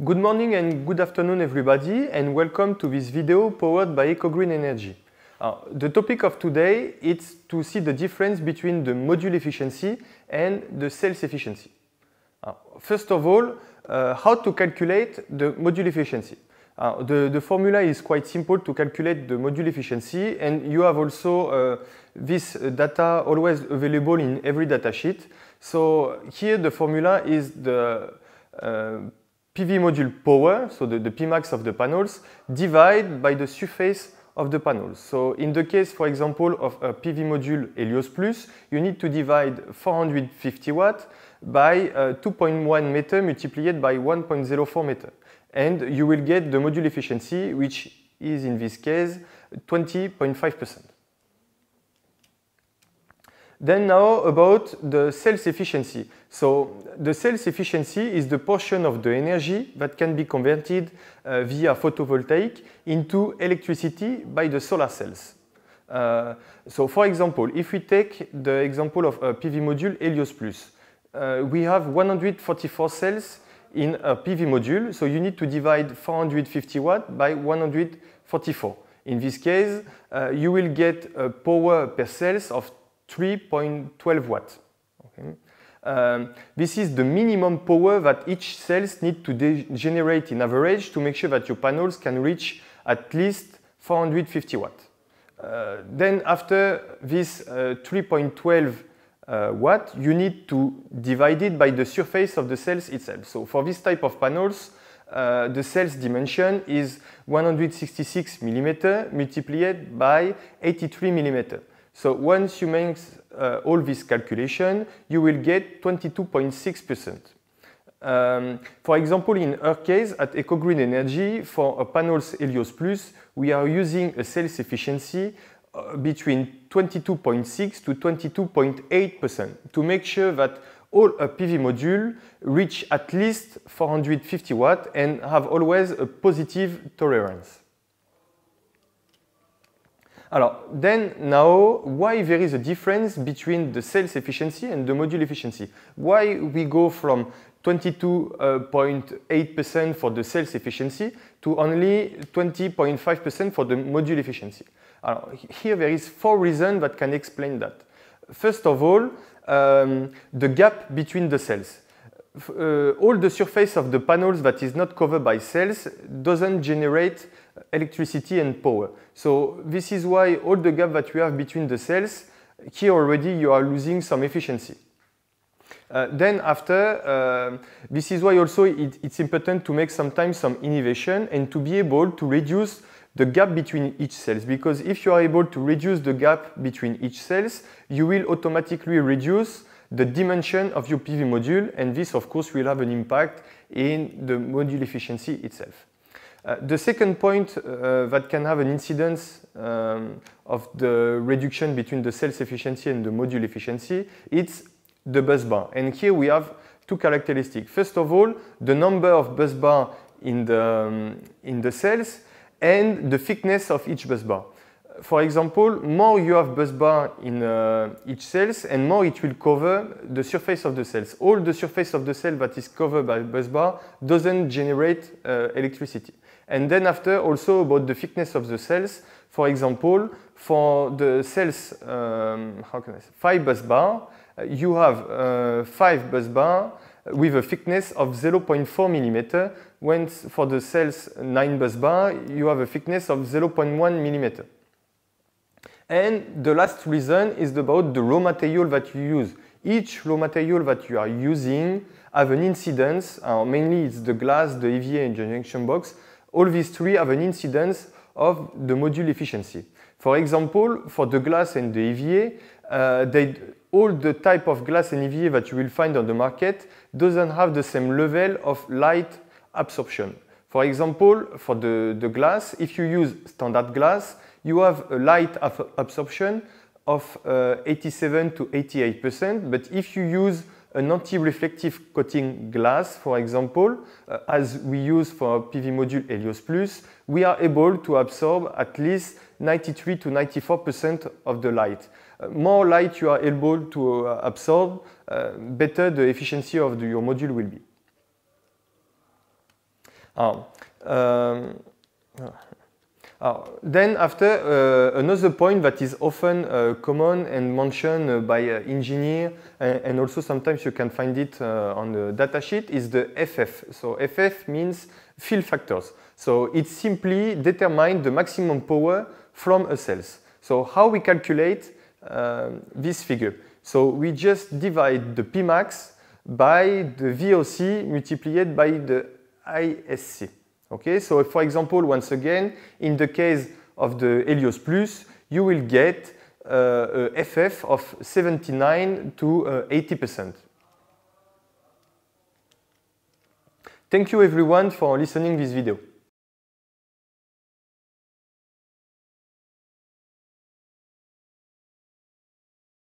Good morning and good afternoon everybody, and welcome to this video powered by EcoGreen Energy. The topic of today is to see the difference between the module efficiency and the cells efficiency. First of all, how to calculate the module efficiency. The formula is quite simple to calculate the module efficiency, and you have also this data always available in every datasheet. So here the formula is the PV module power, so the Pmax of the panels, divided by the surface of the panels. So in the case, for example, of a PV module Helios Plus, you need to divide 450 watt by 2.1 meter multiplied by 1.04 meter. And you will get the module efficiency, which is in this case 20.5%. Then now about the cells efficiency. So the cells efficiency is the portion of the energy that can be converted via photovoltaic into electricity by the solar cells. So for example, if we take the example of a PV module Helios Plus, we have 144 cells in a PV module, so you need to divide 450 watt by 144. In this case, you will get a power per cells of 3.12 watts. Okay. This is the minimum power that each cells need to generate in average to make sure that your panels can reach at least 450 watts. Then after this 3.12 watt, you need to divide it by the surface of the cells itself. So for this type of panels, the cells dimension is 166 millimeter multiplied by 83 millimeter. So once you make all this calculation, you will get 22.6%. For example, in our case at EcoGreen Energy, for a panels Helios Plus, we are using a cells efficiency between 22.6 to 22.8% to make sure that all a PV module reach at least 450 watt and have always a positive tolerance. Then now, why there is a difference between the cells efficiency and the module efficiency? Why we go from 22.8% for the cells efficiency to only 20.5% for the module efficiency? Here there is 4 reasons that can explain that. First of all, the gap between the cells. All the surface of the panels that is not covered by cells doesn't generate electricity and power. So this is why all the gap that you have between the cells, here already you are losing some efficiency. Then after, this is why also it's important to make sometimes some innovation and to be able to reduce the gap between each cells, because if you are able to reduce the gap between each cells, you will automatically reduce the dimension of your PV module, and this of course will have an impact in the module efficiency itself. The second point that can have an incidence of the reduction between the cells efficiency and the module efficiency, it's the bus bar. And here we have 2 characteristics. First of all, the number of bus bar in the cells and the thickness of each bus bar. For example, more you have bus bar in each cells, and more it will cover the surface of the cells. All the surface of the cell that is covered by bus bar doesn't generate electricity. And then after, also about the thickness of the cells. For example, for the cells, 5 bus bar, you have 5 bus bar with a thickness of 0.4 millimeter, when for the cells 9 bus bar, you have a thickness of 0.1 millimeter. And the last reason is about the raw material that you use. Each raw material that you are using have an incidence, mainly it's the glass, the EVA and the junction box. All these 3 have an incidence of the module efficiency. For example, for the glass and the EVA, all the type of glass and EVA that you will find on the market doesn't have the same level of light absorption. For example, for the glass, if you use standard glass, you have a light absorption of 87 to 88%, but if you use an anti-reflective coating glass, for example, as we use for PV module Helios Plus, we are able to absorb at least 93 to 94% of the light. More light you are able to absorb, better the efficiency of your module will be. Then after, another point that is often common and mentioned by engineers, and also sometimes you can find it on the datasheet, is the FF. So FF means fill factors. So it simply determines the maximum power from a cells. So how we calculate this figure? So we just divide the Pmax by the VOC multiplied by the ISC. Okay, so for example, once again, in the case of the Helios Plus, you will get a FF of 79 to 80%. Thank you everyone for listening to this video.